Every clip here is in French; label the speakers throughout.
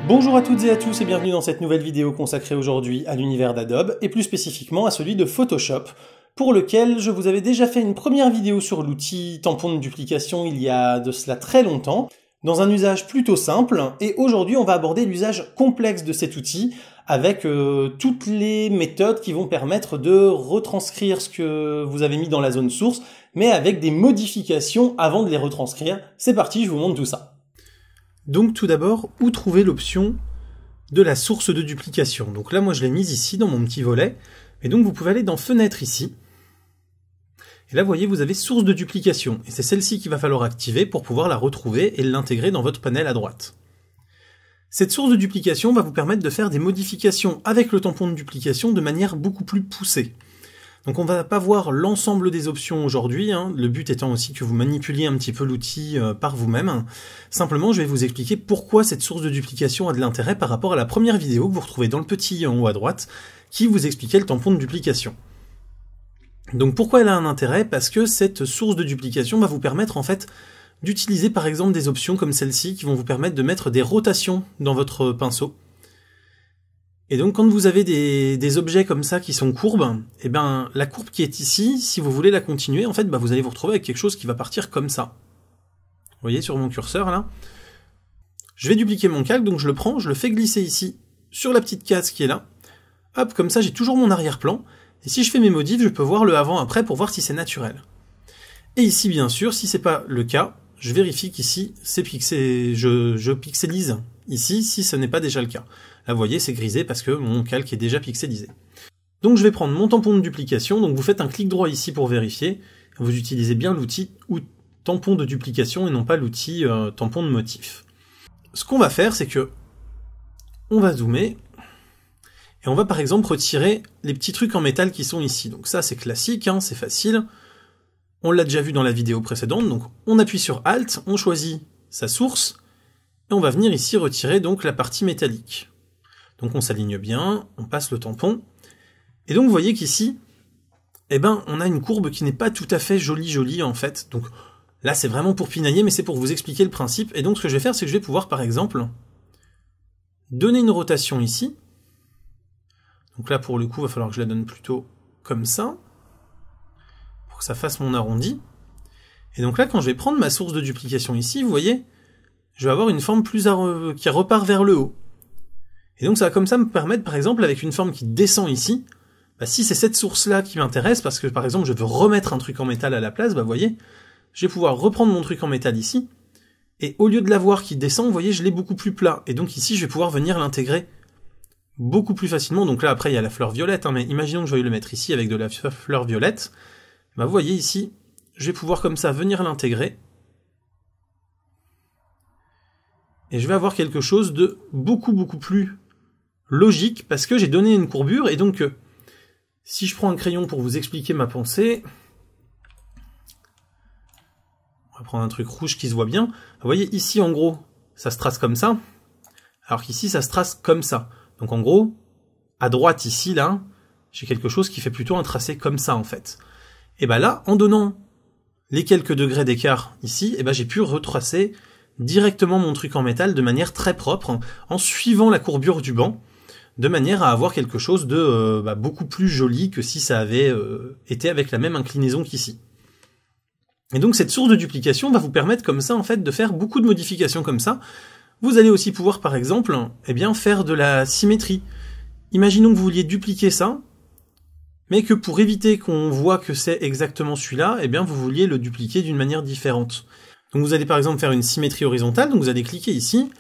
Speaker 1: Bonjour à toutes et à tous et bienvenue dans cette nouvelle vidéo consacrée aujourd'hui à l'univers d'Adobe et plus spécifiquement à celui de Photoshop, pour lequel je vous avais déjà fait une première vidéo sur l'outil tampon de duplication il y a de cela très longtemps, dans un usage plutôt simple, et aujourd'hui on va aborder l'usage complexe de cet outil avec toutes les méthodes qui vont permettre de retranscrire ce que vous avez mis dans la zone source, mais avec des modifications avant de les retranscrire. C'est parti, je vous montre tout ça. Donc tout d'abord, où trouver l'option de la source de duplication? Donc là, moi je l'ai mise ici dans mon petit volet, et donc vous pouvez aller dans Fenêtre ici. Et là, vous voyez, vous avez source de duplication, et c'est celle-ci qu'il va falloir activer pour pouvoir la retrouver et l'intégrer dans votre panel à droite. Cette source de duplication va vous permettre de faire des modifications avec le tampon de duplication de manière beaucoup plus poussée. Donc on va pas voir l'ensemble des options aujourd'hui, le but étant aussi que vous manipuliez un petit peu l'outil par vous-même. Simplement, je vais vous expliquer pourquoi cette source de duplication a de l'intérêt par rapport à la première vidéo que vous retrouvez dans le petit en haut à droite, qui vous expliquait le tampon de duplication. Donc pourquoi elle a un intérêt? Parce que cette source de duplication va vous permettre en fait d'utiliser par exemple des options comme celle-ci qui vont vous permettre de mettre des rotations dans votre pinceau. Et donc quand vous avez des objets comme ça qui sont courbes, et bien la courbe qui est ici, si vous voulez la continuer, en fait vous allez vous retrouver avec quelque chose qui va partir comme ça. Vous voyez sur mon curseur là. Je vais dupliquer mon calque, donc je le prends, je le fais glisser ici sur la petite case qui est là. Hop, comme ça j'ai toujours mon arrière-plan. Et si je fais mes modifs, je peux voir le avant-après pour voir si c'est naturel. Et ici bien sûr, si c'est pas le cas, je vérifie qu'ici c'est je pixelise ici si ce n'est pas déjà le cas. Là, vous voyez, c'est grisé parce que mon calque est déjà pixelisé. Donc je vais prendre mon tampon de duplication, donc vous faites un clic droit ici pour vérifier, vous utilisez bien l'outil tampon de duplication et non pas l'outil tampon de motif. Ce qu'on va faire, c'est que on va zoomer, et on va par exemple retirer les petits trucs en métal qui sont ici. Donc ça c'est classique, c'est facile, on l'a déjà vu dans la vidéo précédente, donc on appuie sur Alt, on choisit sa source, et on va venir ici retirer donc la partie métallique. Donc on s'aligne bien, on passe le tampon, et donc vous voyez qu'ici, on a une courbe qui n'est pas tout à fait jolie en fait. Donc là c'est vraiment pour pinailler, mais c'est pour vous expliquer le principe. Et donc ce que je vais faire, c'est que je vais pouvoir par exemple donner une rotation ici. Donc là pour le coup, il va falloir que je la donne plutôt comme ça, pour que ça fasse mon arrondi. Et donc là quand je vais prendre ma source de duplication ici, vous voyez, je vais avoir une forme plus qui repart vers le haut. Et donc ça va comme ça me permettre, par exemple, avec une forme qui descend ici, si c'est cette source-là qui m'intéresse, parce que par exemple je veux remettre un truc en métal à la place, vous voyez, je vais pouvoir reprendre mon truc en métal ici, et au lieu de l'avoir qui descend, vous voyez, je l'ai beaucoup plus plat. Et donc ici, je vais pouvoir venir l'intégrer beaucoup plus facilement. Donc là, après, il y a la fleur violette, mais imaginons que je veuille le mettre ici avec de la fleur violette. Vous voyez ici, je vais pouvoir comme ça venir l'intégrer. Et je vais avoir quelque chose de beaucoup plus logique, parce que j'ai donné une courbure, et donc si je prends un crayon pour vous expliquer ma pensée, on va prendre un truc rouge qui se voit bien. Vous voyez ici en gros ça se trace comme ça, alors qu'ici ça se trace comme ça. Donc en gros à droite ici là j'ai quelque chose qui fait plutôt un tracé comme ça en fait. Et là en donnant les quelques degrés d'écart ici, j'ai pu retracer directement mon truc en métal de manière très propre en suivant la courbure du banc, de manière à avoir quelque chose de beaucoup plus joli que si ça avait été avec la même inclinaison qu'ici. Et donc cette source de duplication va vous permettre comme ça en fait de faire beaucoup de modifications comme ça. Vous allez aussi pouvoir par exemple faire de la symétrie. Imaginons que vous vouliez dupliquer ça, mais que pour éviter qu'on voit que c'est exactement celui-là, vous vouliez le dupliquer d'une manière différente. Donc vous allez par exemple faire une symétrie horizontale, donc vous allez cliquer ici.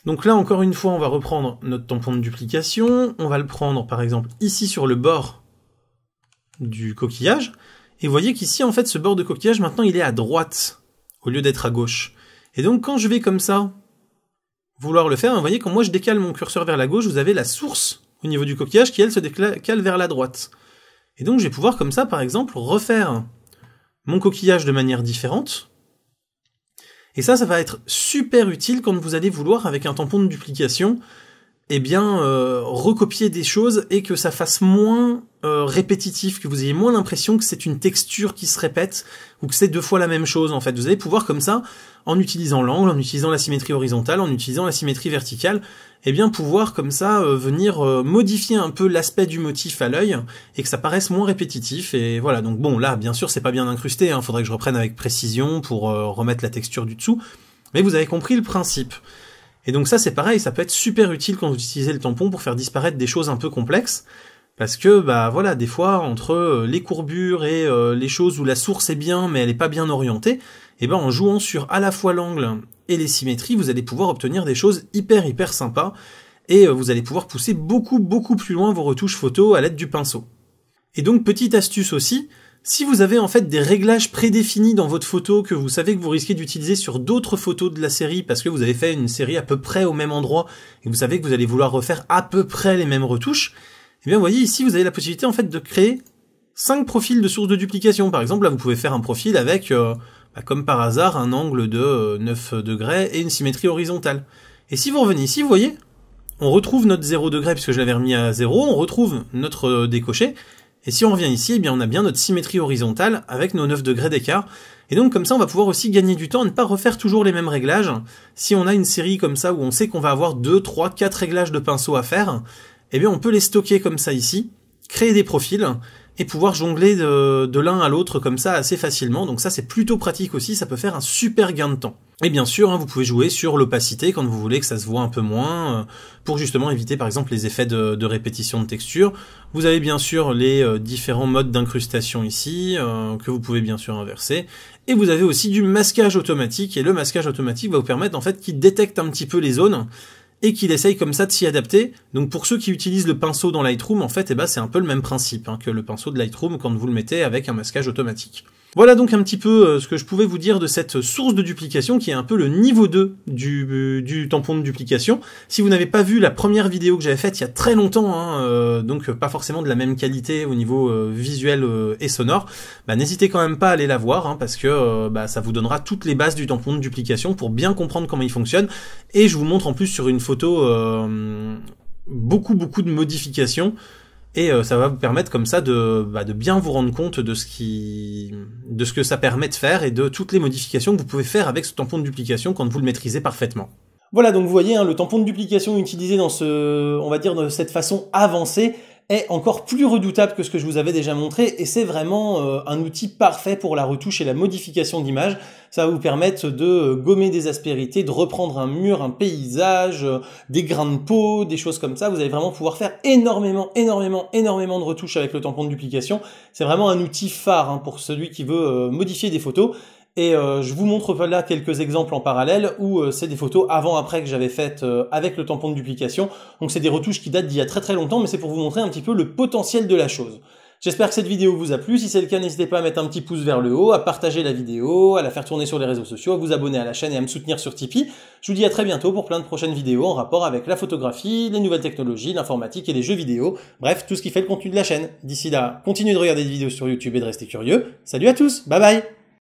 Speaker 1: Donc là, encore une fois, on va reprendre notre tampon de duplication, on va le prendre par exemple ici sur le bord du coquillage, et vous voyez qu'ici, en fait, ce bord de coquillage, maintenant, il est à droite, au lieu d'être à gauche. Et donc, quand je vais comme ça, vouloir le faire, vous voyez, quand moi je décale mon curseur vers la gauche, vous avez la source au niveau du coquillage qui, elle, se décale vers la droite. Et donc, je vais pouvoir comme ça, par exemple, refaire mon coquillage de manière différente. Et ça va être super utile quand vous allez vouloir, avec un tampon de duplication, eh bien, recopier des choses et que ça fasse moins répétitif, que vous ayez moins l'impression que c'est une texture qui se répète ou que c'est 2 fois la même chose en fait. Vous allez pouvoir comme ça, en utilisant l'angle, en utilisant la symétrie horizontale, en utilisant la symétrie verticale, eh bien pouvoir comme ça venir modifier un peu l'aspect du motif à l'œil et que ça paraisse moins répétitif. Et voilà, donc bon là bien sûr c'est pas bien incrusté, hein, faudrait que je reprenne avec précision pour remettre la texture du dessous, mais vous avez compris le principe. Et donc ça c'est pareil, ça peut être super utile quand vous utilisez le tampon pour faire disparaître des choses un peu complexes, parce que bah voilà, des fois entre les courbures et les choses où la source est bien mais elle est pas bien orientée, et ben en jouant sur à la fois l'angle et les symétries, vous allez pouvoir obtenir des choses hyper sympas, et vous allez pouvoir pousser beaucoup plus loin vos retouches photo à l'aide du pinceau. Et donc petite astuce aussi, si vous avez en fait des réglages prédéfinis dans votre photo que vous savez que vous risquez d'utiliser sur d'autres photos de la série parce que vous avez fait une série à peu près au même endroit et vous savez que vous allez vouloir refaire à peu près les mêmes retouches, eh bien vous voyez ici vous avez la possibilité en fait de créer 5 profils de source de duplication. Par exemple là vous pouvez faire un profil avec comme par hasard un angle de 9 degrés et une symétrie horizontale. Et si vous revenez ici, vous voyez, on retrouve notre 0 degré puisque je l'avais remis à 0, on retrouve notre décoché. Et si on revient ici, eh bien on a bien notre symétrie horizontale avec nos 9 degrés d'écart. Et donc comme ça, on va pouvoir aussi gagner du temps à ne pas refaire toujours les mêmes réglages. Si on a une série comme ça où on sait qu'on va avoir 2, 3, 4 réglages de pinceau à faire, eh bien on peut les stocker comme ça ici, créer des profils et pouvoir jongler de l'un à l'autre comme ça assez facilement. Donc ça c'est plutôt pratique aussi, ça peut faire un super gain de temps. Et bien sûr, hein, vous pouvez jouer sur l'opacité quand vous voulez que ça se voit un peu moins, pour justement éviter par exemple les effets de répétition de texture. Vous avez bien sûr les différents modes d'incrustation ici, que vous pouvez bien sûr inverser. Et vous avez aussi du masquage automatique, et le masquage automatique va vous permettre en fait qu'il détecte un petit peu les zones, et qu'il essaye comme ça de s'y adapter. Donc pour ceux qui utilisent le pinceau dans Lightroom, en fait, c'est un peu le même principe que le pinceau de Lightroom quand vous le mettez avec un masquage automatique. Voilà donc un petit peu ce que je pouvais vous dire de cette source de duplication qui est un peu le niveau 2 du tampon de duplication. Si vous n'avez pas vu la première vidéo que j'avais faite il y a très longtemps, donc pas forcément de la même qualité au niveau visuel et sonore, n'hésitez quand même pas à aller la voir parce que ça vous donnera toutes les bases du tampon de duplication pour bien comprendre comment il fonctionne. Et je vous montre en plus sur une photo beaucoup de modifications. Et ça va vous permettre comme ça de bien vous rendre compte de ce que ça permet de faire et de toutes les modifications que vous pouvez faire avec ce tampon de duplication quand vous le maîtrisez parfaitement. Voilà, donc vous voyez, le tampon de duplication utilisé dans on va dire de cette façon avancée est encore plus redoutable que ce que je vous avais déjà montré, et c'est vraiment un outil parfait pour la retouche et la modification d'image. Ça va vous permettre de gommer des aspérités, de reprendre un mur, un paysage, des grains de peau, des choses comme ça. Vous allez vraiment pouvoir faire énormément de retouches avec le tampon de duplication. C'est vraiment un outil phare pour celui qui veut modifier des photos. Et je vous montre là quelques exemples en parallèle où c'est des photos avant-après que j'avais faites avec le tampon de duplication. Donc c'est des retouches qui datent d'il y a très longtemps, mais c'est pour vous montrer un petit peu le potentiel de la chose. J'espère que cette vidéo vous a plu. Si c'est le cas, n'hésitez pas à mettre un petit pouce vers le haut, à partager la vidéo, à la faire tourner sur les réseaux sociaux, à vous abonner à la chaîne et à me soutenir sur Tipeee. Je vous dis à très bientôt pour plein de prochaines vidéos en rapport avec la photographie, les nouvelles technologies, l'informatique et les jeux vidéo. Bref, tout ce qui fait le contenu de la chaîne. D'ici là, continuez de regarder des vidéos sur YouTube et de rester curieux. Salut à tous, bye bye!